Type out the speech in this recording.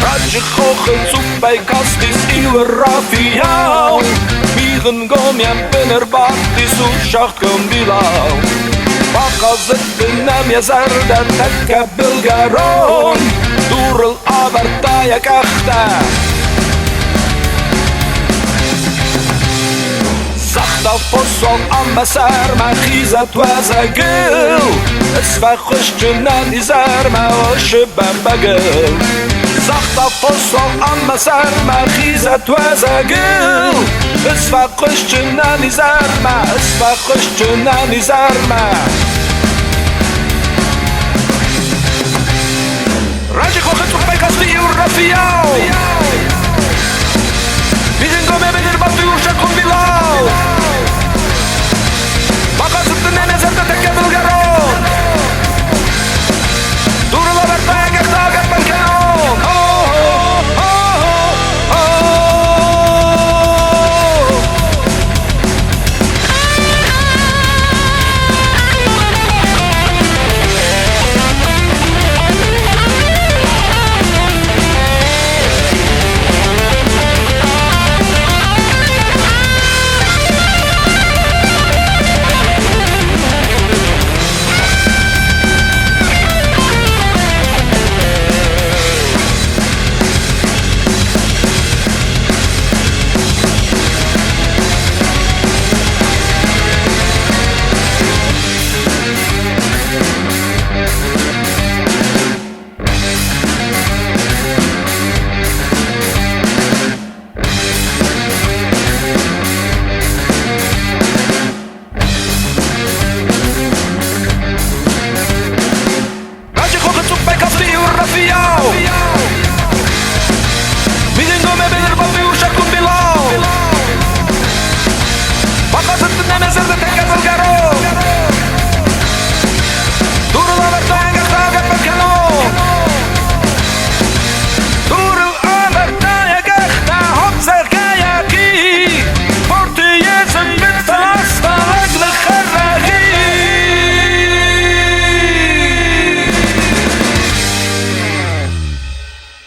Radzie kochen bij kast is iwer rafiau. Migen gomiam pener bat is ushacht kom bilau. Pakazet nam ja zarda taka bilgaron. Durel avartaya kachta. Zacht auf Possong ambasar ma khizat wazagil. Es va khushtnan izar ma osh bambagil. Zacht auf Possong ambasar ma khizat wazagil. Es va khushtnan izar ma, es va khushtnan izar ma. Radzie kochen bij kast iwer rafiau. Migen gomiam pener bat ushacht kom